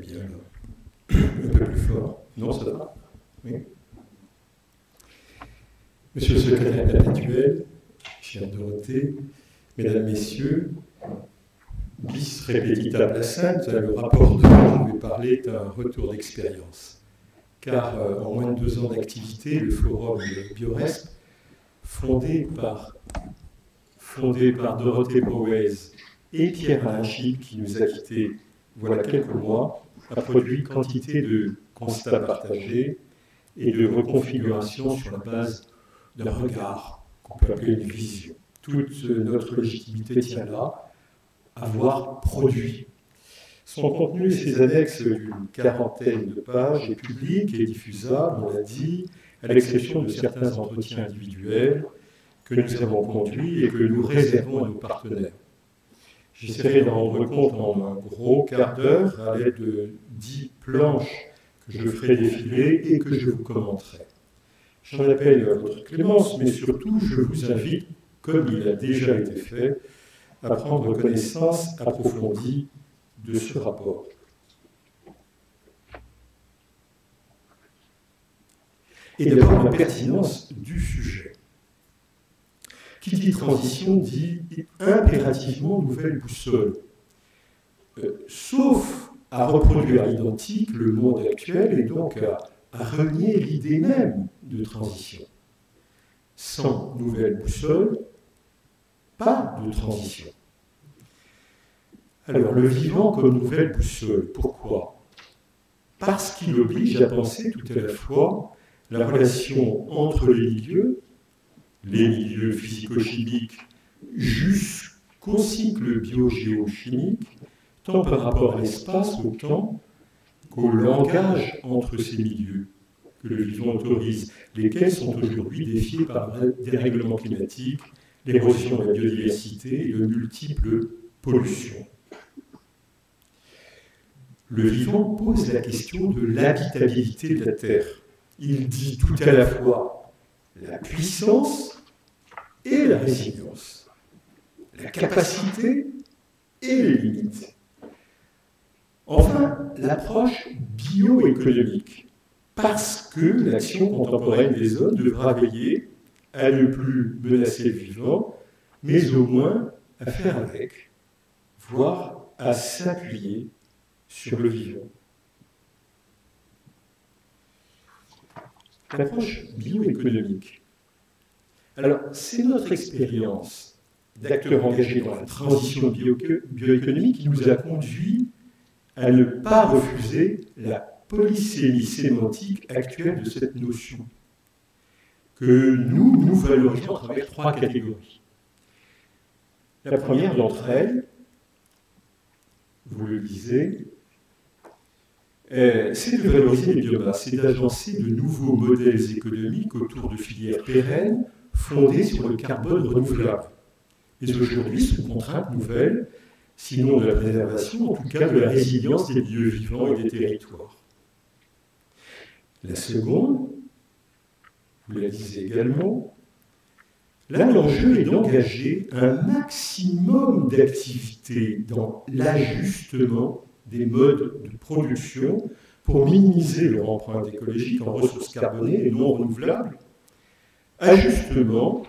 bien là. Un peu plus fort. Non, ça va? Oui. Monsieur le secrétaire perpétuel, chère Dorothée, mesdames, messieurs, bis repetita placenta, le rapport dont je vais parler est un retour d'expérience. Car en moins de 2 ans d'activité, le forum Bioresp, fondé par Dorothée Brouez et Pierre Alain-Chip, qui nous a quittés voilà quelques mois, a produit quantité de constats partagés et de reconfigurations sur la base d'un regard qu'on peut appeler une vision. Toute notre légitimité tient là, avoir produit. Son contenu et ses annexes d'une 40aine de pages est public et diffusable, on l'a dit, à l'exception de certains entretiens individuels que nous avons conduits et que nous réservons à nos partenaires. J'essaierai d'en rendre compte en un gros quart d'heure à l'aide de 10 planches que je ferai défiler et que je vous commenterai. J'en appelle à votre clémence, mais surtout je vous invite, comme il a déjà été fait, à prendre connaissance approfondie de ce rapport. Et d'abord la pertinence du sujet. Qui dit transition dit impérativement nouvelle boussole. Sauf à reproduire à l'identique le monde actuel et donc à renier l'idée même de transition. Sans nouvelle boussole, pas de transition. Alors, le vivant comme nouvelle boussole, pourquoi? Parce qu'il oblige à penser tout à la fois la relation entre les milieux physico-chimiques, jusqu'au cycle biogéochimique, tant par rapport à l'espace, au temps, qu'au langage entre ces milieux que le vivant autorise, lesquels sont aujourd'hui défiés par le dérèglement climatique, l'érosion de la biodiversité et de multiples pollutions. Le vivant pose la question de l'habitabilité de la Terre. Il dit tout à la fois la puissance et la résilience, la capacité et les limites. Enfin, l'approche bioéconomique, parce que l'action contemporaine des hommes devra veiller à ne plus menacer le vivant, mais au moins à faire avec, voire à s'appuyer sur le vivant. L'approche bioéconomique. Alors, c'est notre expérience d'acteurs engagés dans la transition bioéconomique qui nous a conduit à ne pas refuser la polysémie sémantique actuelle de cette notion, que nous valorisons à travers 3 catégories. La première d'entre elles, vous le disiez, c'est de valoriser les biomasses, c'est d'agencer de nouveaux modèles économiques autour de filières pérennes fondées sur le carbone renouvelable. Mais aujourd'hui, sous contrainte nouvelle, sinon de la préservation, en tout cas de la résilience des milieux vivants et des territoires. La seconde, vous la disiez également, là l'enjeu est d'engager un maximum d'activités dans l'ajustement des modes de production pour minimiser leur empreinte écologique en ressources carbonées et non renouvelables, ajustement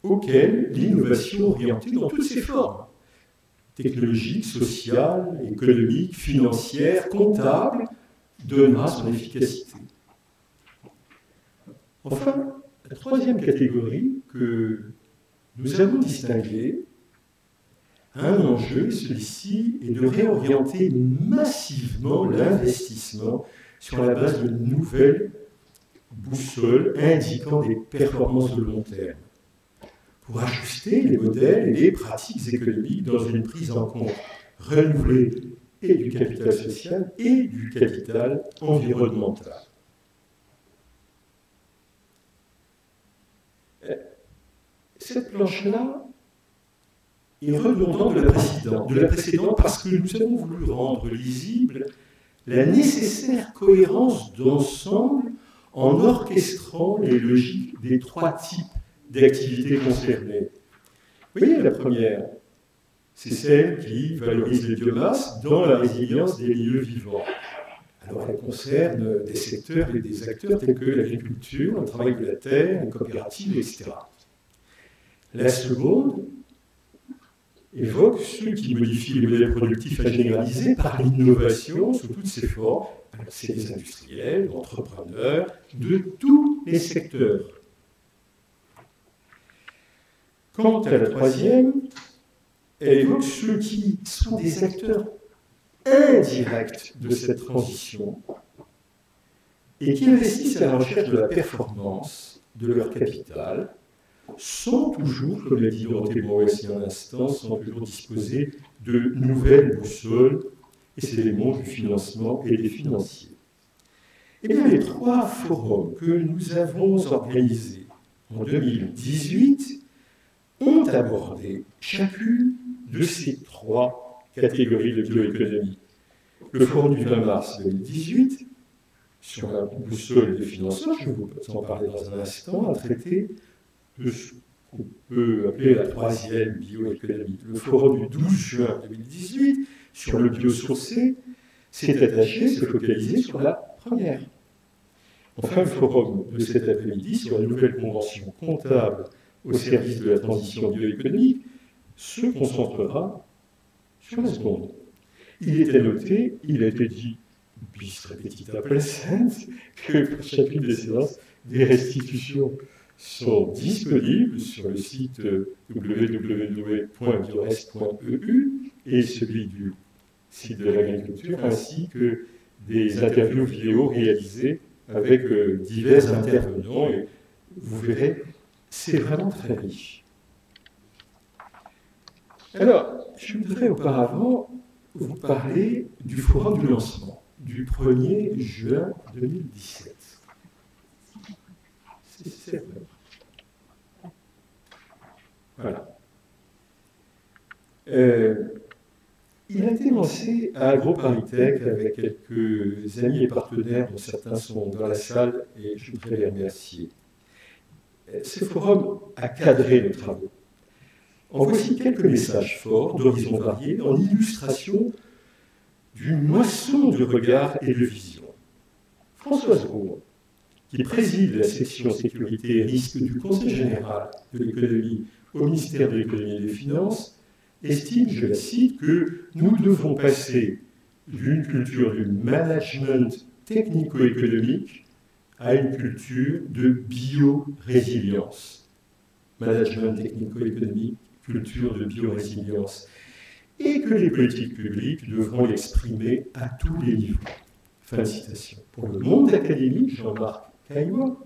auquel l'innovation orientée dans toutes ses formes, technologique, sociale, économique, financière, comptable, donnera son efficacité. Enfin, la troisième catégorie que nous avons distinguée a un enjeu, celui-ci est de réorienter massivement l'investissement sur la base de nouvelles boussoles indiquant des performances de long terme, pour ajuster les modèles et les pratiques économiques dans une prise en compte renouvelée et du capital social et du capital environnemental. Cette planche-là est redondante de la précédente parce que nous avons voulu rendre lisible la nécessaire cohérence d'ensemble en orchestrant les logiques des 3 types d'activités concernées. Vous voyez, la première, c'est celle qui valorise les biomasses dans la résilience des milieux vivants. Alors elle concerne des secteurs et des acteurs tels que l'agriculture, le travail de la terre, les coopératives, etc. La seconde évoque ceux qui modifient les modèles productifs à généraliser par l'innovation sous toutes ses formes. C'est les industriels, les entrepreneurs, de tous les secteurs. Quant à la troisième, elle évoque ceux qui sont des acteurs indirects de cette transition et qui investissent à la recherche de la performance de leur capital, sans toujours, comme l'a dit Dorothée Bourgeois un instant, sans toujours disposer de nouvelles boussoles, et c'est les mondes du financement et des financiers. Eh bien, les trois forums que nous avons organisés en 2018 ont abordé chacune de ces trois catégories de bioéconomie. Le forum du 20 mars 2018, sur la boussole des financeurs, je vais vous en parler dans un instant, a traité de ce qu'on peut appeler la troisième bioéconomie. Le forum du 12 juin 2018, sur le biosourcé, s'est attaché, s'est focalisé sur la première. Enfin, le forum de cet après-midi sur la nouvelle convention comptable au service de la transition bioéconomique se concentrera sur la seconde. Il était noté, il a été dit, bis repetita placent, que pour chacune des séances, des restitutions sont disponibles sur le site www.biorest.eu et celui du site de l'agriculture, ainsi que des interviews vidéo réalisées avec divers intervenants. Et vous verrez, c'est vraiment très riche. Alors, je voudrais auparavant vous parler du forum du lancement, du 1er juin 2017. C'est vrai. Voilà. Il a été lancé à AgroParisTech avec quelques amis et partenaires dont certains sont dans la salle et je voudrais les remercier. Ce forum a cadré nos travaux. En voici quelques messages forts d'horizons variés en illustration d'une moisson de regards et de visions. Françoise Roux, qui préside la section sécurité et risque du Conseil général de l'économie au ministère de l'économie et des finances, estime, je la cite, que nous devons passer d'une culture du management technico-économique à une culture de bio-résilience. Management technico-économique, culture de bio-résilience. Et que les politiques publiques devront l'exprimer à tous les niveaux. Fin de citation. Pour le monde académique, Jean-Marc Caillois,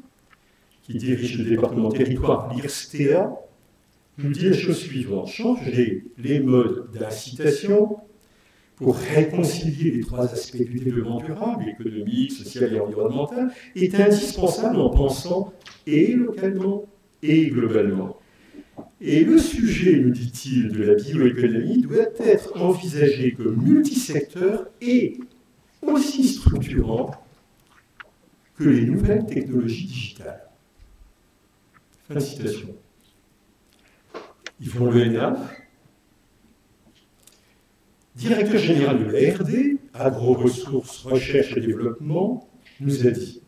qui dirige le département territoire de l'IRSTEA, nous dit la chose suivante: changer les modes d'incitation pour réconcilier les trois aspects du développement durable, économique, social et environnemental, est indispensable en pensant et localement et globalement. Et le sujet, nous dit-il, de la bioéconomie doit être envisagé comme multisecteur et aussi structurant que les nouvelles technologies digitales. Fin de citation. Yvon Lehenaf, directeur général de l'ARD, Agro-Ressources, Recherche et Développement, nous a dit: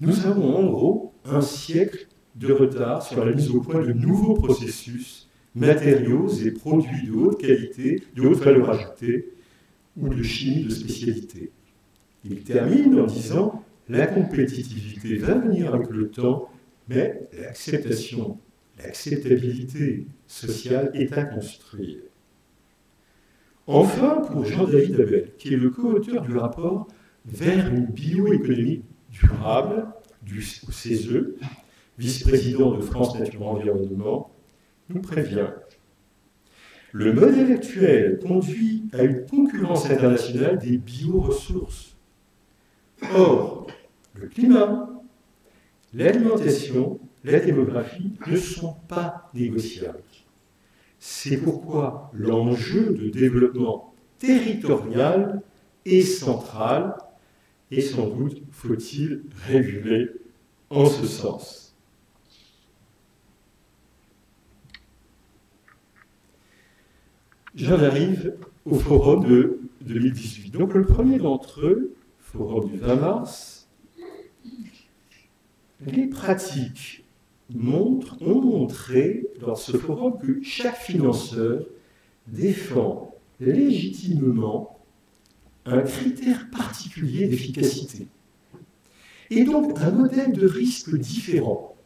nous avons en gros un siècle de retard sur la mise au point de nouveaux processus, matériaux et produits de haute qualité, de haute valeur ajoutée ou de chimie de spécialité. Il termine en disant: la compétitivité va venir avec le temps, mais l'acceptabilité sociale est à construire. Enfin, pour Jean-David Abel, qui est le co-auteur du rapport Vers une bioéconomie durable du CESE, vice-président de France Nature Environnement, nous prévient: le modèle actuel conduit à une concurrence internationale des bioressources. Or, le climat, l'alimentation, la démographie ne sont pas négociables. C'est pourquoi l'enjeu de développement territorial est central et sans doute faut-il réguler en ce sens. j'en arrive au forum de 2018. Donc le premier d'entre eux, forum du 20 mars, les pratiques ont montré dans ce forum que chaque financeur défend légitimement un critère particulier d'efficacité et donc un modèle de risque différent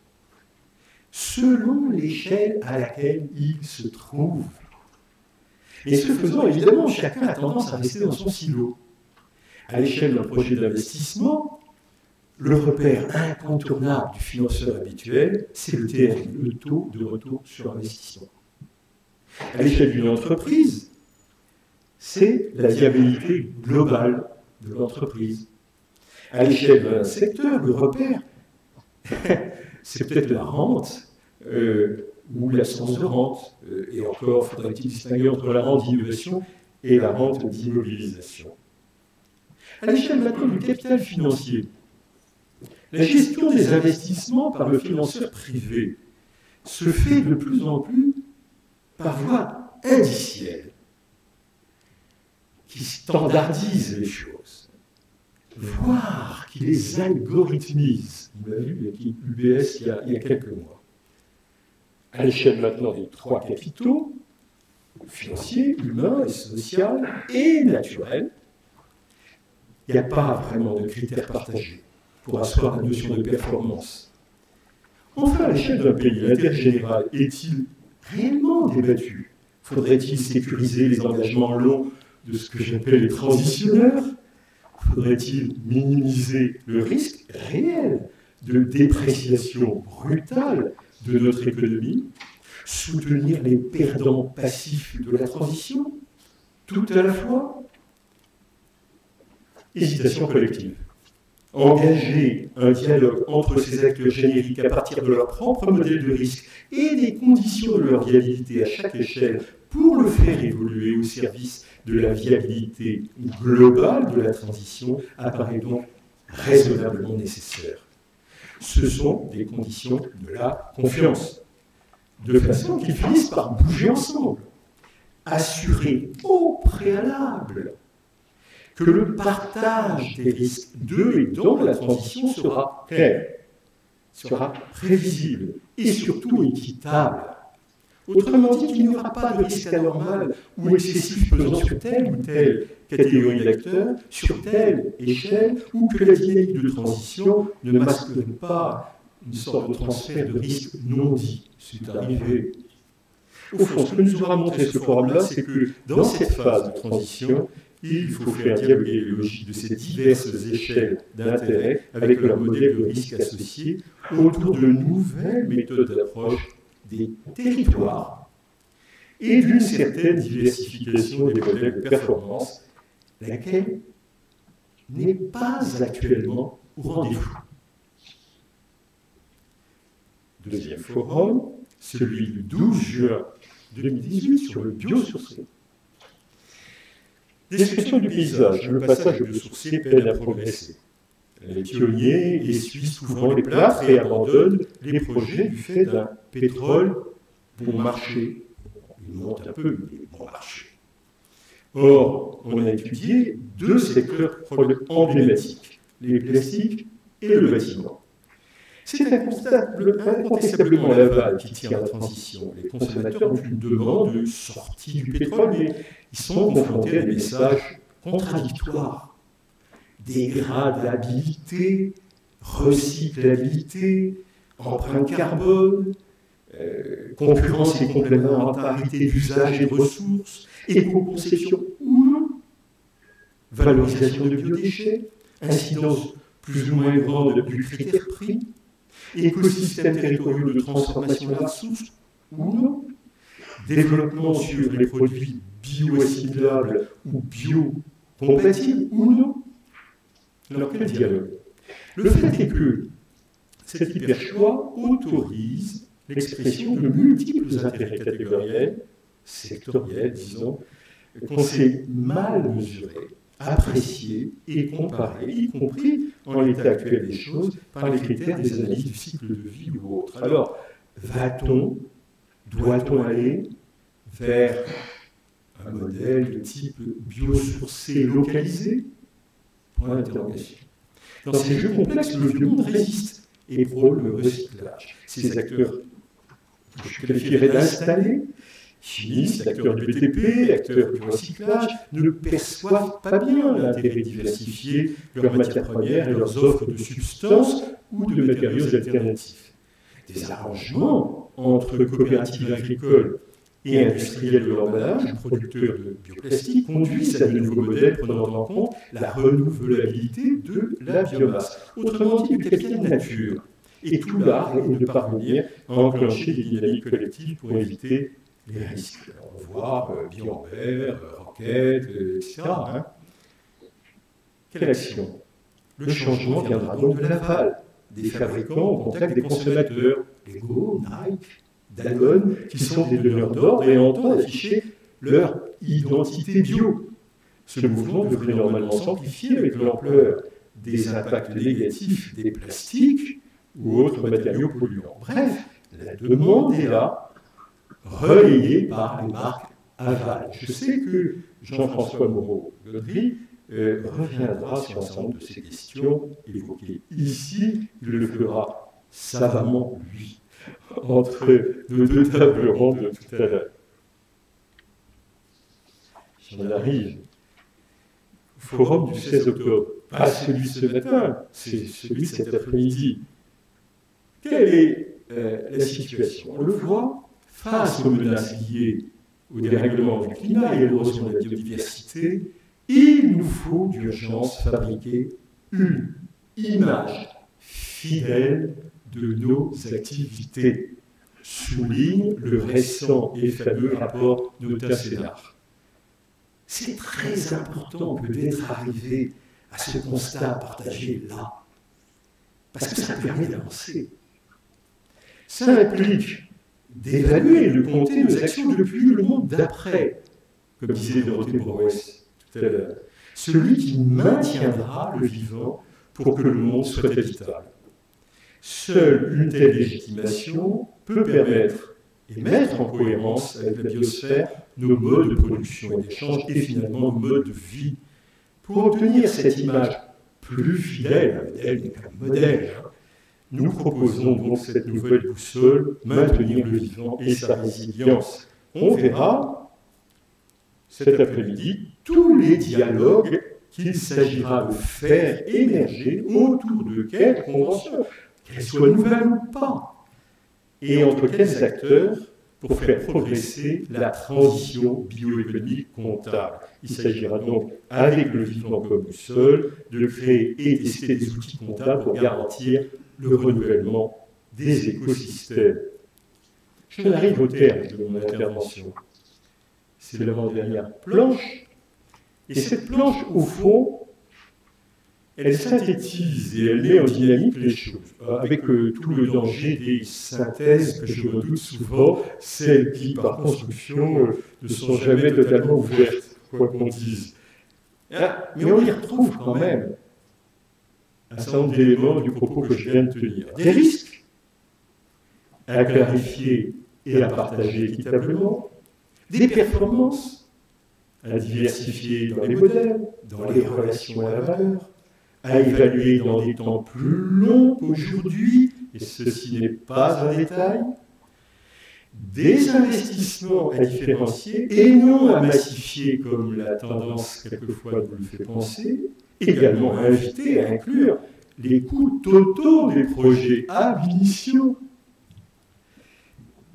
selon l'échelle à laquelle il se trouve. Et ce faisant, évidemment, chacun a tendance à rester dans son silo. À l'échelle d'un projet d'investissement, le repère incontournable du financeur habituel, c'est le TRI, le taux de retour sur investissement. À l'échelle d'une entreprise, c'est la viabilité globale de l'entreprise. À l'échelle d'un secteur, le repère, c'est peut-être la rente ou l'absence de rente. Et encore, faudrait-il distinguer entre la rente d'innovation et la rente d'immobilisation. À l'échelle maintenant du capital financier, la gestion des investissements par le financeur privé se fait de plus en plus par voie indicielle, qui standardise les choses, voire qui les algorithmise. Vous l'avez vu avec UBS il y a quelques mois. À l'échelle maintenant des trois capitaux, financier, humain et social et naturel, il n'y a pas vraiment de critères partagés pour asseoir la notion de performance. Enfin, à l'échelle d'un pays, l'intérêt général est-il réellement débattu? Faudrait-il sécuriser les engagements longs de ce que j'appelle les transitionneurs? Faudrait-il minimiser le risque réel de dépréciation brutale de notre économie? Soutenir les perdants passifs de la transition? Tout à la fois? Hésitation collective. Engager un dialogue entre ces acteurs génériques à partir de leur propre modèle de risque et des conditions de leur viabilité à chaque échelle pour le faire évoluer au service de la viabilité globale de la transition apparaît donc raisonnablement nécessaire. Ce sont des conditions de la confiance, de façon qu'ils finissent par bouger ensemble, assurer au préalable que le partage des risques de et dans la transition sera clair, sera prévisible et surtout équitable. Autrement dit, qu'il n'y aura pas de risque anormal ou excessif pesant sur telle ou telle catégorie d'acteurs, sur telle échelle, ou que la dynamique de transition ne masquerait pas une sorte de transfert de risque non dit. C'est arrivé. Au fond, ce que nous aura montré ce forum-là, c'est que dans cette phase de transition, il faut faire dialoguer les logiques de ces diverses échelles d'intérêt avec leur modèle de risque associé autour de nouvelles méthodes d'approche des territoires et d'une certaine diversification des modèles de performance, laquelle n'est pas actuellement au rendez-vous. Deuxième forum, celui du 12 juin 2018 sur le biosourcé. Description du paysage. Le passage au biosourcé peine à progresser. Les pionniers essuient souvent les plâtres et abandonnent les projets du fait d'un pétrole bon marché. Il monte un peu, mais bon marché. Or, on a étudié deux secteurs emblématiques, les plastiques et le bâtiment. C'est incontestablement l'aval qui tient la transition. Les consommateurs ont une demande de sortie du pétrole, mais ils sont confrontés à des messages contradictoires. Dégradabilité, recyclabilité, empreinte carbone, concurrence et complémentarité d'usage et de ressources, éco-conception ou non, valorisation de biodéchets, incidence plus ou moins grande du critère prix, écosystèmes territoriaux de transformation de la ressource ou non, développement sur les produits bioassimilables ou biocompatibles ou non. Alors quel dialogue? Le fait est que cet hyperchoix autorise l'expression de multiples intérêts catégoriels, sectoriels, disons, qu'on sait mal mesurer, apprécier et comparer, y compris en l'état actuel des choses, par les critères des analyses du cycle de vie ou autres. Alors, doit-on aller vers Un modèle de type biosourcé localisé? Point d'interrogation. Dans ces jeux complexes, le vieux monde résiste et prône le recyclage. Ces acteurs que je qualifierais d'installés, chimistes, acteurs du BTP, acteurs du recyclage, ne perçoivent pas bien l'intérêt de diversifier leurs matières premières et leurs offres de substances ou de matériaux alternatifs. Des arrangements entre coopératives agricoles et industriels de l'emballage, producteurs de bioplastique, conduisent à de nouveaux modèles prenant en compte la renouvelabilité de la biomasse, autrement dit du capital nature. Et tout l'art est de parvenir à enclencher des dynamiques collectives pour éviter les risques. On voit Bienvert, Roquette, etc. Hein. Quelle action? Le changement viendra donc de l'aval, des fabricants au contact des consommateurs, Lego, Nike, Danone, qui sont des donneurs d'ordre et entendent afficher leur identité bio. Ce mouvement devrait normalement s'amplifier avec l'ampleur des impacts négatifs des plastiques ou autres matériaux polluants. Bref, la demande est là, relayée par les marques aval. Je sais que Jean-François Moreau-Gaudry reviendra sur un certain nombre de ces questions évoquées ici. Il le fera savamment, lui, entre nos deux tables rondes de tout à l'heure. J'en arrive. Forum du 16 octobre. Pas celui de ce matin, c'est celui de cet après-midi. Quelle est la situation? On le voit, face aux menaces liées au dérèglement du climat et à l'érosion de la biodiversité, il nous faut d'urgence fabriquer une image fidèle de nos activités, souligne le récent et fameux rapport Notin-Sénard. C'est très important que d'être arrivé à ce constat partagé là, parce que ça permet d'avancer. Ça implique d'évaluer et de compter nos actions depuis le monde d'après, comme disait Dorothée Brouès tout à l'heure, celui qui maintiendra le vivant pour que le monde soit habitable. Seule une telle légitimation peut permettre et mettre en cohérence avec la biosphère nos modes de production et d'échange et finalement nos modes de vie. Pour obtenir cette image plus fidèle, un modèle n'est qu'un modèle, nous proposons donc cette nouvelle boussole, maintenir le vivant et sa résilience. On verra cet après-midi tous les dialogues qu'il s'agira de faire émerger autour de quelles conventions, qu'elles soient nouvelles ou pas, et entre quels acteurs pour faire progresser la transition bioéconomique comptable. Il s'agira donc, avec le vivant comme boussole, de créer et tester des outils comptables pour garantir le renouvellement des écosystèmes. J'en arrive au terme de mon intervention. C'est l'avant-dernière planche. Et cette planche, au fond, elle synthétise et elle met en dynamique les choses, avec tout le danger des synthèses que je redoute souvent, celles qui, par construction, ne sont jamais totalement ouvertes, quoi qu'on dise. Mais on y retrouve quand même un certain nombre d'éléments du propos que je viens de tenir. Des risques à clarifier et à partager équitablement, des performances à diversifier dans les modèles, dans les relations à la valeur, à évaluer dans des temps plus longs qu'aujourd'hui, et ceci n'est pas un détail, des investissements à différencier et non à massifier comme la tendance quelquefois nous le fait penser, également à inviter à inclure les coûts totaux des projets ab initio,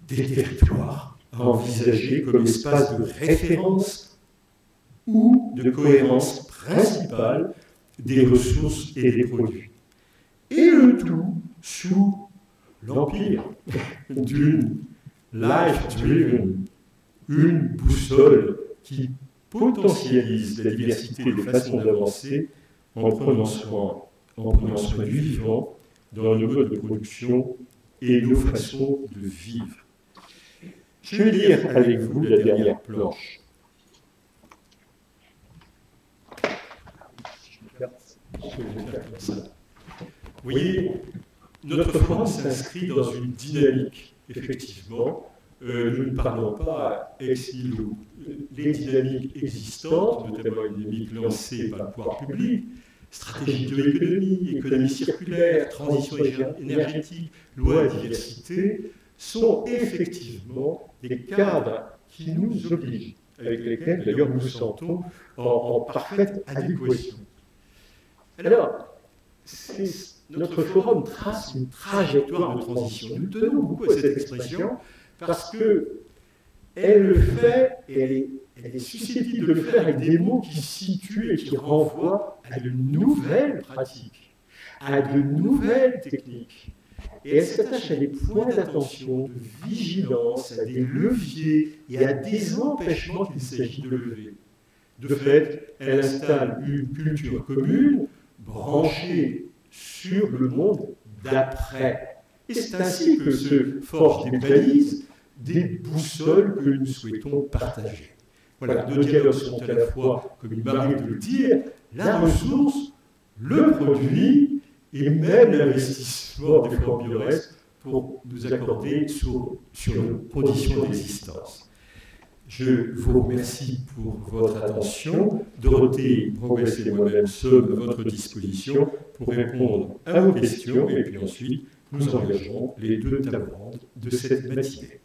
des territoires à envisager comme espace de référence ou de cohérence principale des ressources et des produits. Et le tout sous l'empire d'une life-driven, une boussole qui potentialise la diversité des façons d'avancer en prenant soin du vivant dans nos modes de production et nos façons de vivre. Je vais lire avec vous la dernière planche. Oui, notre forum s'inscrit dans une dynamique, effectivement, nous ne parlons pas ex nihilo. Les dynamiques existantes, notamment une dynamique lancée par le pouvoir public, stratégie de l'économie, économie circulaire, transition énergétique, loi diversité, sont effectivement des cadres qui nous obligent, avec lesquels d'ailleurs nous sentons en parfaite adéquation. Alors, notre forum trace une trajectoire de transition. Nous tenons beaucoup à cette expression parce qu'elle le fait, et elle est susceptible de le faire avec des mots qui situent et qui renvoient à de nouvelles pratiques, à de nouvelles techniques. Et elle s'attache à des points d'attention, de vigilance, à des leviers et à des empêchements qu'il s'agit de lever. De fait, elle installe une culture commune, branchée sur le monde d'après. Et c'est ainsi que se forgent des balises, des boussoles que nous souhaitons partager. Voilà, nos dialogues sont à la fois, comme il m'arrive de le dire, la ressource, le produit et même l'investissement des formes biorest pour nous accorder sur nos conditions d'existence. Je vous remercie pour votre attention. Dorothée Brogès et moi-même sommes à votre disposition pour répondre à vos questions et puis ensuite nous engagerons les deux tables rondes de cette matinée.